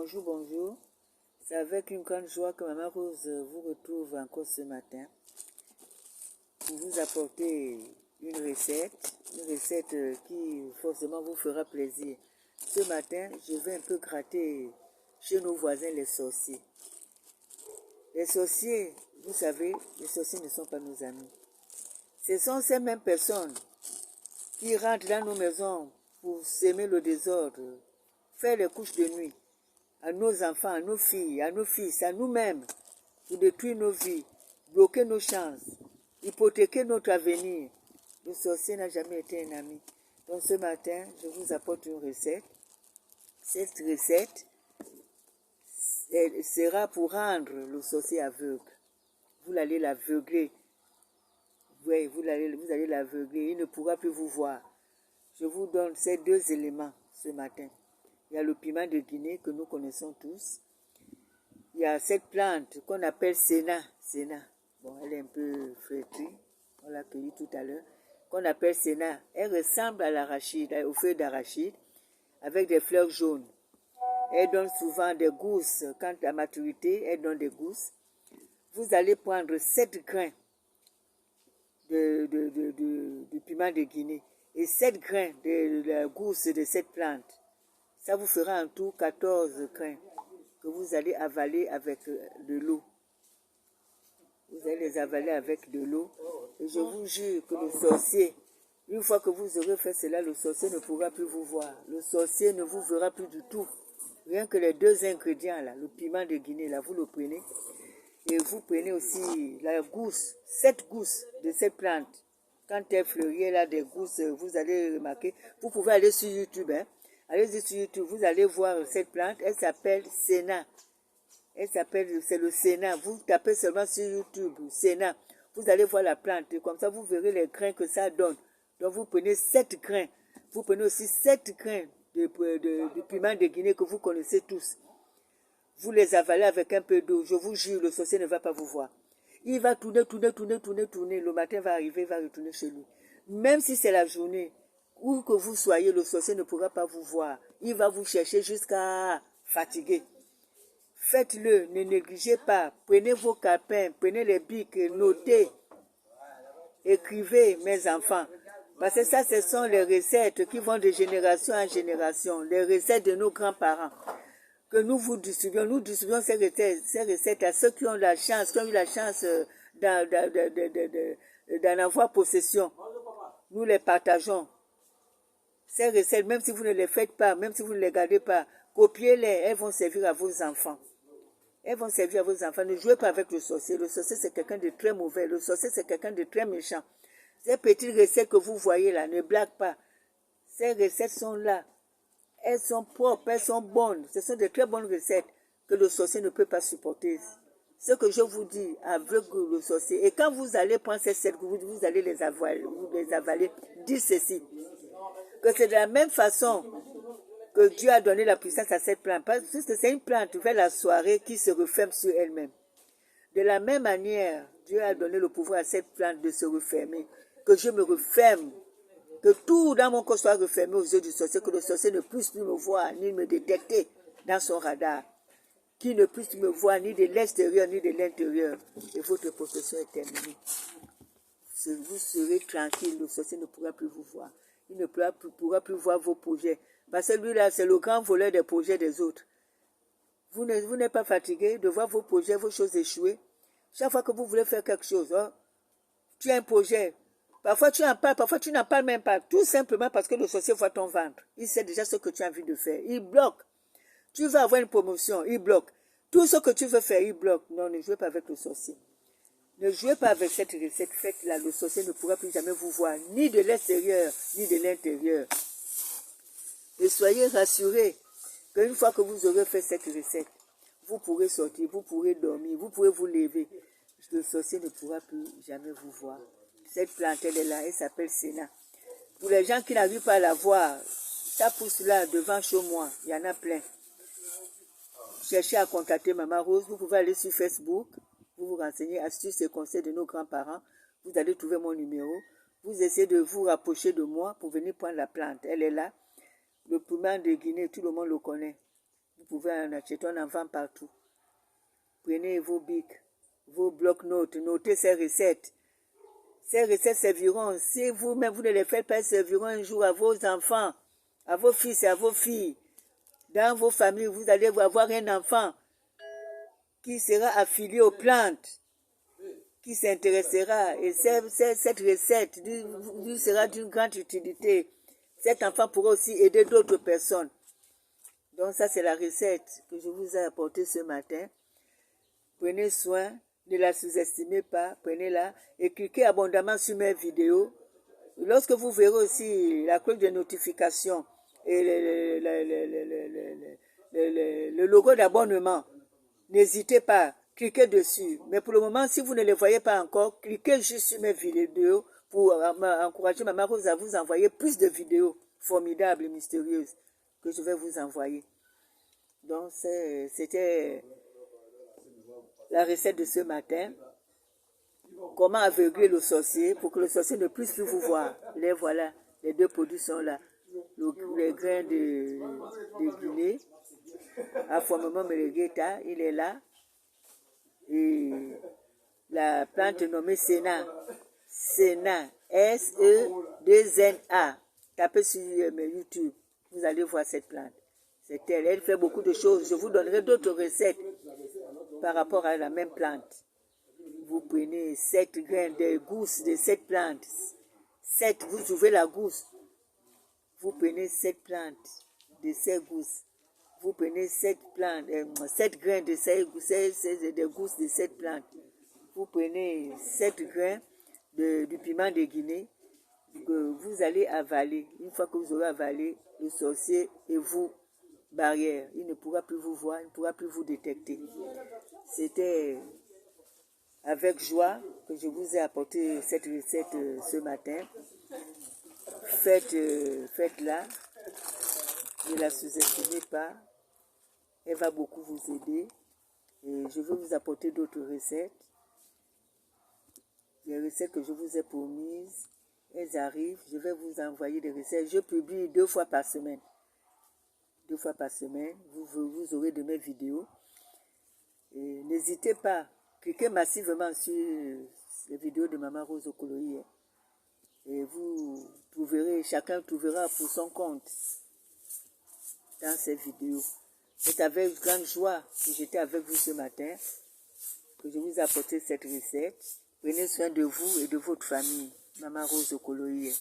Bonjour, bonjour. C'est avec une grande joie que Maman Rose vous retrouve encore ce matin pour vous apporter une recette qui forcément vous fera plaisir. Ce matin, je vais un peu gratter chez nos voisins les sorciers. Les sorciers, vous savez, les sorciers ne sont pas nos amis. Ce sont ces mêmes personnes qui rentrent dans nos maisons pour s'aimer le désordre, faire les couches de nuit à nos enfants, à nos filles, à nos fils, à nous-mêmes, pour détruire nos vies, bloquer nos chances, hypothéquer notre avenir. Le sorcier n'a jamais été un ami. Donc ce matin, je vous apporte une recette. Cette recette sera pour rendre le sorcier aveugle. Vous allez l'aveugler. Oui, vous allez l'aveugler. Il ne pourra plus vous voir. Je vous donne ces deux éléments ce matin. Il y a le piment de Guinée que nous connaissons tous. Il y a cette plante qu'on appelle Sénat. Bon, elle est un peu flétrie. On l'a cueillie tout à l'heure. Qu'on appelle Sénat. Elle ressemble à l'arachide, aux feuilles d'arachide, avec des fleurs jaunes. Elle donne souvent des gousses. Quand à maturité, elle donne des gousses. Vous allez prendre 7 grains de piment de Guinée et 7 grains de la gousse de cette plante. Ça vous fera en tout 14 grains que vous allez avaler avec de l'eau. Vous allez les avaler avec de l'eau. Et je vous jure que le sorcier, une fois que vous aurez fait cela, le sorcier ne pourra plus vous voir. Le sorcier ne vous verra plus du tout. Rien que les 2 ingrédients là, le piment de Guinée là, vous le prenez. Et vous prenez aussi la gousse, 7 gousses de cette plante. Quand elle fleurit, elle a des gousses, vous allez remarquer. Vous pouvez aller sur YouTube, Allez-y sur YouTube, vous allez voir cette plante. Elle s'appelle Sénat. C'est le Sénat. Vous tapez seulement sur YouTube, Sénat. Vous allez voir la plante. Et comme ça, vous verrez les grains que ça donne. Donc, vous prenez 7 grains. Vous prenez aussi 7 grains de piment de Guinée que vous connaissez tous. Vous les avalez avec un peu d'eau. Je vous jure, le sorcier ne va pas vous voir. Il va tourner. Le matin va arriver, il va retourner chez lui. Même si c'est la journée, où que vous soyez, le sorcier ne pourra pas vous voir. Il va vous chercher jusqu'à fatiguer. Faites-le, ne négligez pas. Prenez vos calepins, prenez les bics, notez. Écrivez, mes enfants. Parce que ça, ce sont les recettes qui vont de génération en génération. Les recettes de nos grands-parents. Que nous vous distribuons. Nous distribuons ces recettes à ceux qui ont la chance, qui ont eu la chance d'en avoir possession. Nous les partageons. Ces recettes, même si vous ne les faites pas, même si vous ne les gardez pas, copiez-les, elles vont servir à vos enfants. Elles vont servir à vos enfants. Ne jouez pas avec le sorcier. Le sorcier, c'est quelqu'un de très mauvais. Le sorcier, c'est quelqu'un de très méchant. Ces petites recettes que vous voyez là, ne blaguent pas. Ces recettes sont là. Elles sont propres, elles sont bonnes. Ce sont de très bonnes recettes que le sorcier ne peut pas supporter. Ce que je vous dis, aveugle le sorcier. Et quand vous allez prendre ces recettes, vous allez les avaler, dites ceci. Que c'est de la même façon que Dieu a donné la puissance à cette plante. Parce que c'est une plante vers la soirée qui se referme sur elle-même. De la même manière, Dieu a donné le pouvoir à cette plante de se refermer. Que je me referme. Que tout dans mon corps soit refermé aux yeux du sorcier. Que le sorcier ne puisse plus me voir ni me détecter dans son radar. Qu'il ne puisse me voir ni de l'extérieur ni de l'intérieur. Et votre possession est terminée. Vous serez tranquille. Le sorcier ne pourra plus vous voir. Il ne pourra plus voir vos projets. Parce que lui-là, c'est le grand voleur des projets des autres. Vous n'êtes pas fatigué de voir vos projets, vos choses échouer. Chaque fois que vous voulez faire quelque chose, tu as un projet. Parfois tu en parles, parfois tu n'en parles même pas. Tout simplement parce que le sorcier voit ton ventre. Il sait déjà ce que tu as envie de faire. Il bloque. Tu veux avoir une promotion, il bloque. Tout ce que tu veux faire, il bloque. Non, ne jouez pas avec le sorcier. Ne jouez pas avec cette recette. Faites-la. Le sorcier ne pourra plus jamais vous voir, ni de l'extérieur, ni de l'intérieur. Et soyez rassurés qu'une fois que vous aurez fait cette recette, vous pourrez sortir, vous pourrez dormir, vous pourrez vous lever. Le sorcier ne pourra plus jamais vous voir. Cette plante, elle est là, elle s'appelle Sénat. Pour les gens qui n'arrivent pas à la voir, ça pousse là devant chez moi, il y en a plein. Cherchez à contacter Maman Rose, vous pouvez aller sur Facebook, vous vous renseignez, astuces et conseils de nos grands-parents, vous allez trouver mon numéro, vous essayez de vous rapprocher de moi pour venir prendre la plante, elle est là. Le piment de Guinée, tout le monde le connaît. Vous pouvez en acheter, on en vend partout. Prenez vos bics, vos blocs-notes, notez ces recettes. Ces recettes serviront, si vous-même vous ne les faites pas, elles serviront un jour à vos enfants, à vos fils et à vos filles. Dans vos familles, vous allez avoir un enfant qui sera affilié aux plantes, qui s'intéressera, et cette recette lui sera d'une grande utilité. Cet enfant pourra aussi aider d'autres personnes. Donc ça, c'est la recette que je vous ai apportée ce matin. Prenez soin, ne la sous-estimez pas, prenez-la et cliquez abondamment sur mes vidéos. Lorsque vous verrez aussi la cloche de notification et le logo d'abonnement, n'hésitez pas, cliquez dessus. Mais pour le moment, si vous ne les voyez pas encore, cliquez juste sur mes vidéos pour encourager Maman Rose à vous envoyer plus de vidéos formidables et mystérieuses que je vais vous envoyer. Donc, c'était la recette de ce matin. Comment aveugler le sorcier pour que le sorcier ne puisse plus vous voir. Les voilà, les deux produits sont là. Les grains de Guinée, Aphormemum melegueta, il est là. Et la plante nommée Sénat, Sénat, S-E-2-N-A. Tapez sur YouTube, vous allez voir cette plante. C'est elle, elle fait beaucoup de choses. Je vous donnerai d'autres recettes par rapport à la même plante. Vous prenez 7 grains de gousses de cette plante. 7, vous ouvrez la gousse. Vous prenez 7 plantes de ces gousses. Vous prenez 7 grains de ces gousses de cette plante. Vous prenez 7 grains du piment de Guinée que vous allez avaler. Une fois que vous aurez avalé, le sorcier et vous, barrière. Il ne pourra plus vous voir, il ne pourra plus vous détecter. C'était avec joie que je vous ai apporté cette recette ce matin. Faites-la. Ne la sous-estimez pas. Elle va beaucoup vous aider. Et je vais vous apporter d'autres recettes. Les recettes que je vous ai promises, elles arrivent. Je vais vous envoyer des recettes. Je publie 2 fois par semaine. 2 fois par semaine. Vous aurez de mes vidéos. Et n'hésitez pas. Cliquez massivement sur les vidéos de Maman Rose Okoloyi. Et vous trouverez, chacun trouvera pour son compte dans ces vidéos. C'est avec grande joie que j'étais avec vous ce matin, que je vous ai apporté cette recette. Prenez soin de vous et de votre famille. Maman Rose Okoloyi.